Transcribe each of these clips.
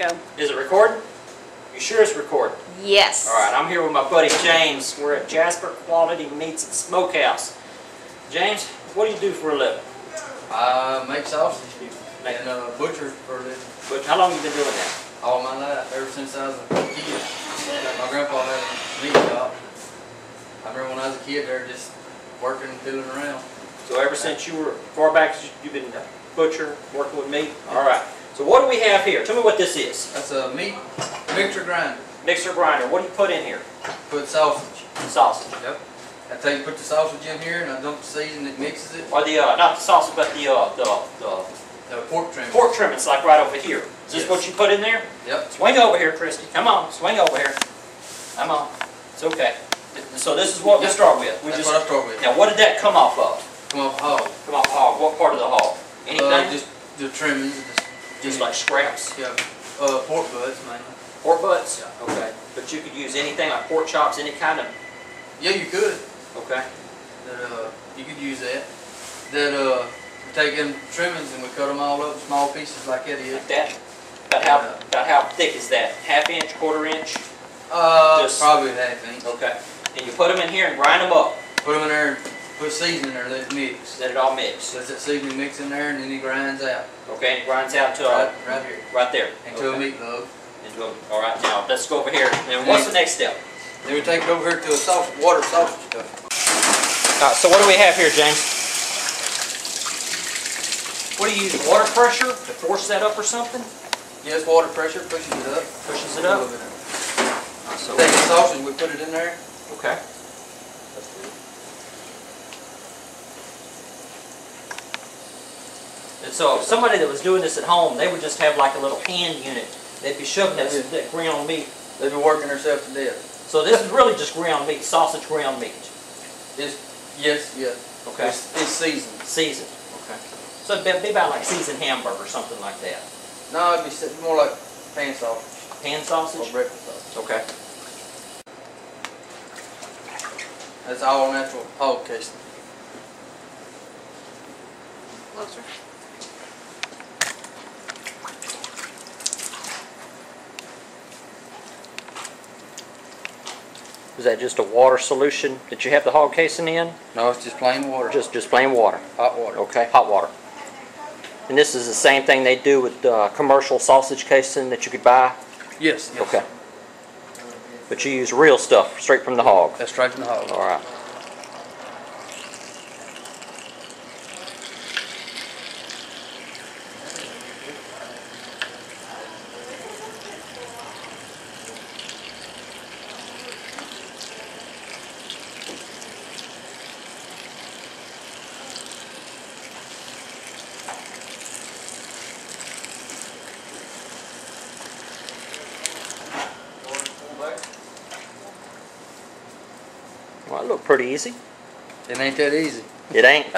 Go. Is it recording? You sure it's recording? Yes. All right, I'm here with my buddy James. We're at Jasper Quality Meats and Smokehouse. James, what do you do for a living? Make sausage and butcher for a living. But how long have you been doing that? All my life, ever since I was a kid. My grandpa had a meat shop. I remember when I was a kid, they were just working and fiddling around. So ever since you were far back, you've been a butcher, working with meat? All right. So what do we have here? Tell me what this is. That's a meat mixer grinder. Mixer grinder. What do you put in here? Put sausage. Sausage. Yep. I take you put the sausage in here and I dump the season that mixes it. Or the not the sausage, but the pork trim. Pork trimmings, like right over here. Is this Yes. what you put in there? Yep. Swing over here, Christy. Come on, swing over here. Come on. It's okay. So this is what we start with. That's what I start with. Now, what did that come off of? Come off hog. Come off hog. What part of the hog? Anything? Just the trimmings. Just like scraps. Yeah. Pork butts, mainly. Pork butts. Yeah. Okay. But you could use anything like pork chops, any kind of. Yeah, you could. Okay. You could use that. We take them trimmings and we cut them all up in small pieces like that is. Like that. About how thick is that? Half inch, quarter inch? Probably a half inch. Okay. And you put them in here and grind them up. Put them in there and put seasoning in there, let it mix. Let it all mix. Let that seasoning mix in there and then it grinds out. Okay, and it grinds out until right here. Right there. Into a meat loaf. All right, now let's go over here. And what's the next step? Then we take it over here to a water sausage stuff. All right, so what do we have here, James? What do you use? Water pressure to force that up or something? Yes, water pressure pushes it up. Pushes it up. So take the sausage, we put it in there. Okay. And so if somebody that was doing this at home, they would just have like a little hand unit. They'd be shoving that ground meat. They'd be working themselves to death. So this is really just ground meat, sausage ground meat. Yes. Okay. It's seasoned. Seasoned. Okay. So it'd be about like seasoned hamburger or something like that. No, it'd be more like pan sausage. Pan sausage? Or breakfast sausage. Okay. That's all natural hog casing. Closer. Is that just a water solution that you have the hog casing in? No, it's just plain water. Just plain water. Hot water. Okay, hot water. And this is the same thing they do with commercial sausage casing that you could buy? Yes. Okay. But you use real stuff straight from the hog? That's straight from the hog. All right. Well, it looked pretty easy. It ain't that easy. It ain't.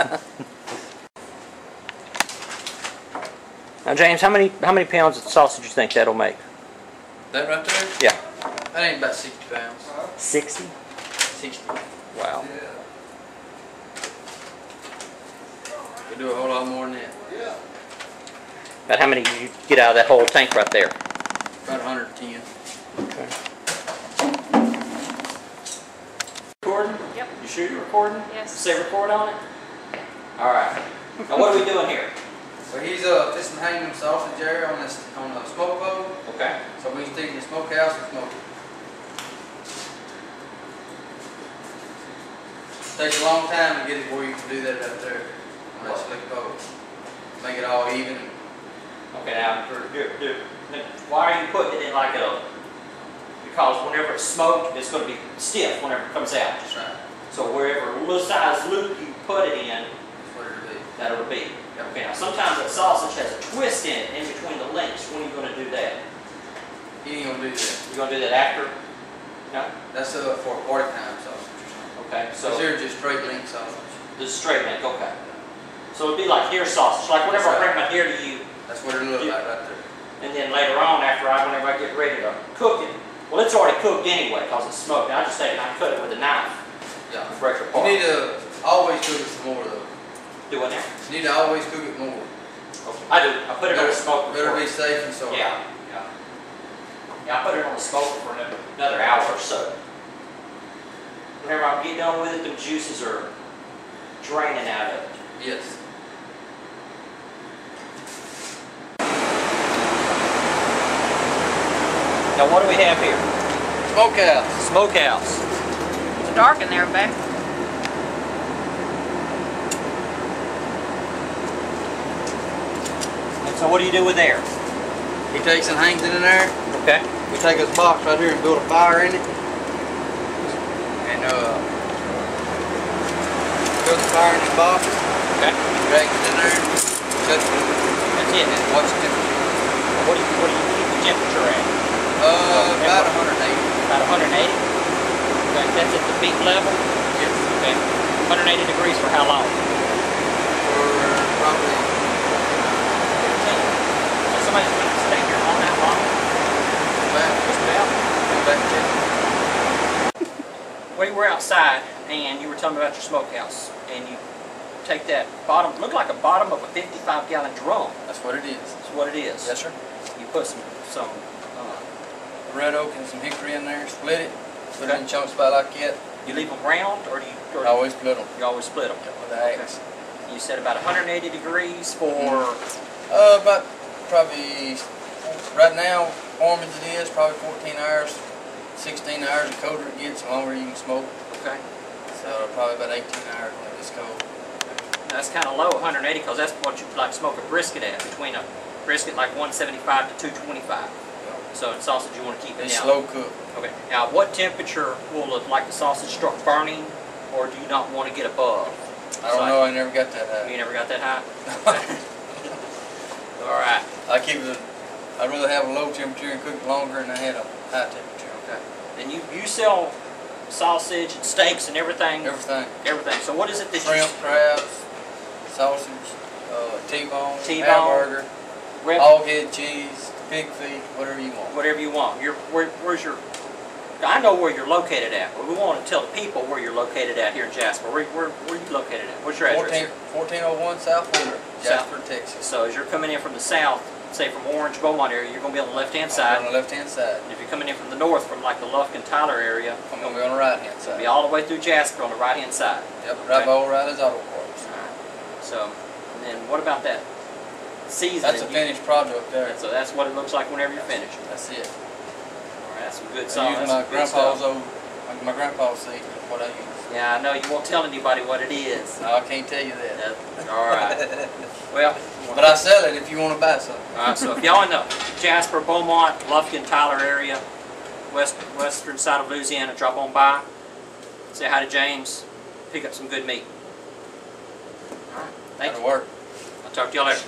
Now, James, how many pounds of sausage do you think that'll make? That right there? Yeah. That ain't about 60 pounds. 60? 60. Wow. We do a whole lot more than that. About how many did you get out of that whole tank right there? About 110. Okay. Recording? Yep. You sure you're recording? Yes. Say record on it? All right. Now what are we doing here? So he's just hanging the sausage there on a smoke bowl. Okay. So we stick in the smokehouse and smoke it. Takes a long time to get it where you can do that out there on that slick bowl. Make it all even. Okay, now, why are you putting it in like a, because whenever it's smoked, it's going to be stiff whenever it comes out. That's right. So wherever little size loop you put it in, That's what it'll be. that'll be. Okay, now sometimes that sausage has a twist in it in between the links. When are you going to do that? He ain't gonna do that. You're going to do that after? No? That's for a party time sausage or something. Okay, so These are just straight link sausage. this is straight link, okay. So it'd be like deer sausage, like whenever I bring my deer to you, That's what it'll look like right there. and then later on, whenever I get ready to cook it, well, it's already cooked anyway because it's smoked. Now I just take it and I cut it with a knife. Yeah. And break it You apart. need to always cook it some more though. Do what now? You need to always cook it more. Okay. I do. I put it on the smoke. Better be safe and sorry. Yeah. Yeah. Yeah, I put it on the smoker for another hour or so. Whenever I get done with it, the juices are draining out of it. Yes. Now what do we have here? Smokehouse. Smokehouse. It's dark in there, back. And so what do you do with there? He takes and hangs it in there. Okay. We take this box right here and build a fire in it. And build a fire in this box. Okay. Drag it in there. Touch it. That's it. And watch the temperature. What do you keep the temperature at? About 180. About 180? Okay, that's at the peak level? Yes. Okay. 180 degrees for how long? For probably 15. So somebody's going to stay here all that long? Just about. We were outside and you were telling me about your smokehouse, and you take that bottom, look like a bottom of a 55-gallon drum. That's what it is. That's what it is. Yes, sir. You put some Red oak and some hickory in there, split it, put Okay. it in chunks about like that. you leave them ground, or do you? Or I always split them you always split them. with the axe. You said about 180 degrees for. About probably, right now, warm as it is, probably 14 hours, 16 hours. The colder it gets, the longer you can smoke. Okay. So probably about 18 hours when it gets cold. That's kind of low, 180, because that's what you like smoke a brisket at, between a brisket like 175 to 225. So it's sausage you want to keep it It's down. slow cook. Okay. Now, what temperature will it, like the sausage start burning, or do you not want to get above? I don't know. I never got that high. You never got that high. All right. I keep it. I'd rather have a low temperature and cook it longer than I had a high temperature. Okay. And you sell sausage and steaks and everything. Everything. Everything. So what is it that Shrimp, crabs, sausage, T-bone, T-bone, hamburger, rib, hog head cheese, pig feet, whatever you want. whatever you want. Where's your? I know where you're located at, but we want to tell the people where you're located at here in Jasper. Where are you located at? What's your address? 1401 South Wheeler, Jasper, Texas. So as you're coming in from the south, say from Orange, Beaumont area, you're going to be on the left-hand side. On the left-hand side. And if you're coming in from the north, from like the Lufkin, Tyler area, I'm going to be on the right-hand side. be all the way through Jasper on the right-hand side. Yep, right by O'Reilly's Auto Parts. All right. So, and then what about that seasoning? That's a finished product there. So that's what it looks like whenever you're finished. That's it. All right, that's some good I sauce. use my grandpa's seed, what I use. Yeah, I know you won't tell anybody what it is. No, I can't tell you that. All right. Well, but I sell it if you want to buy some. all right. So if y'all in the Jasper, Beaumont, Lufkin, Tyler area, western side of Louisiana, drop on by, say hi to James, pick up some good meat. All right. Thank you. That'll work. I'll talk to y'all later.